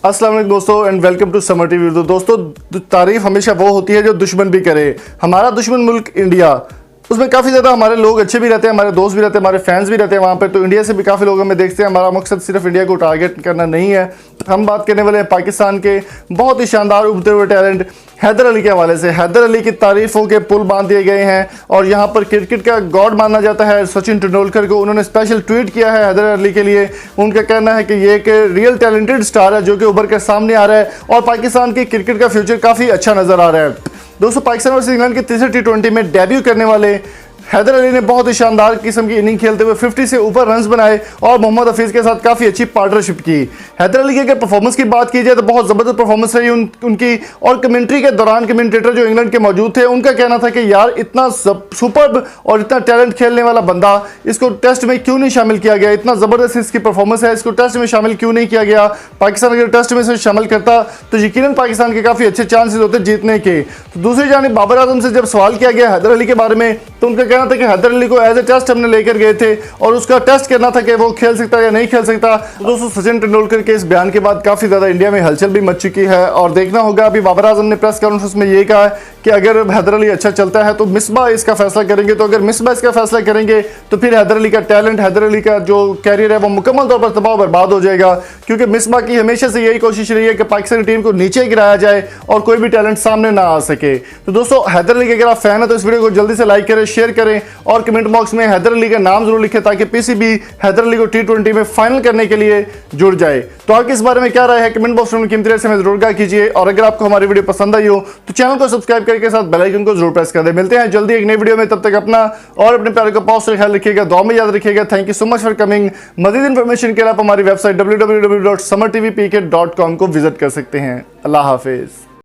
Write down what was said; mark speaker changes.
Speaker 1: अस्सलाम वालेकुम दोस्तों and welcome to Samar TV. तो दोस्तों, तारीफ हमेशा वो होती है जो दुश्मन भी करे। हमारा दुश्मन मुल्क इंडिया, उसमें काफ़ी ज़्यादा हमारे लोग अच्छे भी रहते हैं, हमारे दोस्त भी रहते हैं, हमारे फैंस भी रहते हैं वहाँ पे। तो इंडिया से भी काफ़ी लोग हमें देखते हैं। हमारा मकसद सिर्फ इंडिया को टारगेट करना नहीं है। हम बात करने वाले हैं पाकिस्तान के बहुत ही शानदार उभरते हुए टैलेंट हैदर अली के हवाले से। हैदर अली की तारीफों के पुल बांध दिए गए हैं और यहाँ पर क्रिकेट का गॉड माना जाता है सचिन तेंदुलकर को। उन्होंने स्पेशल ट्वीट किया है हैदर अली के लिए। उनका कहना है कि ये एक रियल टैलेंटेड स्टार है जो कि उभर कर सामने आ रहा है और पाकिस्तान की क्रिकेट का फ्यूचर काफ़ी अच्छा नज़र आ रहा है। दोस्तों, पाकिस्तान वर्सेस इंग्लैंड के तीसरे T20 में डेब्यू करने वाले हैदर अली ने बहुत ही शानदार किस्म की इनिंग खेलते हुए 50 से ऊपर रन्स बनाए और मोहम्मद हफीज़ के साथ काफ़ी अच्छी पार्टनरशिप की। हैदर अली की अगर परफॉर्मेंस की बात की जाए तो बहुत ज़बरदस्त परफॉर्मेंस रही उनकी। और कमेंट्री के दौरान कमेंटेटर जो इंग्लैंड के मौजूद थे उनका कहना था कि यार इतना सुपर्ब और इतना टैलेंट खेलने वाला बंदा, इसको टेस्ट में क्यों नहीं शामिल किया गया? इतना ज़बरदस्त इसकी परफॉर्मेंस है, इसको टेस्ट में शामिल क्यों नहीं किया गया? पाकिस्तान अगर टेस्ट में से शामिल करता तो यकीनन पाकिस्तान के काफ़ी अच्छे चांसेस होते जीतने के। तो दूसरी जानिब बाबर आजम से जब सवाल किया गया हैदर अली के बारे में तो उनका कहना था कि हैदर अली को एज ए टेस्ट हमने लेकर गए थे और उसका टेस्ट करना था कि वो खेल सकता है या नहीं खेल सकता। तो दोस्तों, सचिन तेंदुलकर के इस बयान के बाद काफ़ी ज़्यादा इंडिया में हलचल भी मच चुकी है और देखना होगा। अभी बाबर आजम ने प्रेस कॉन्फ्रेंस में ये कहा है कि अगर हैदर अली अच्छा चलता है तो मिसबा इसका फैसला करेंगे। तो अगर मिसबा इसका फैसला करेंगे तो फिर हैदर अली का टैलेंट, हैदर अली का जो कैरियर है वो मुकम्मल तौर पर तबाह बर्बाद हो जाएगा। क्योंकि मिसबा की हमेशा से यही कोशिश रही है कि पाकिस्तानी टीम को नीचे गिराया जाए और कोई भी टैलेंट सामने ना आ सके। तो दोस्तों, हैदर अली के अगर आप फैन है तो इस वीडियो को जल्दी से लाइक करें, शेयर करें और कमेंट बॉक्स में हैदर अली का नाम जरूर लिखें ताकि पीसीबी हैदर अली को T20 में फाइनल करने के लिए जुड़ जाए। तो आपके इस बारे में क्या राय है कमेंट बॉक्स में कीमती राय से हमें जरूर कीजिए। और अगर आपको हमारी वीडियो पसंद आई हो तो चैनल को सब्सक्राइब करके साथ बेल आइकन को जरूर प्रेस कर दें। मिलते हैं जल्दी एक नई वीडियो में, तब तक अपना और अपने प्यारे को बहुत सारा ख्याल रखिएगा, दुआ में याद रखिएगा। Thank you so much for coming. मजीद इन्फॉर्मेशन के लिए आप हमारी वेबसाइट www.samartvpk.com को विजिट कर सकते हैं। अल्लाह हाफिज।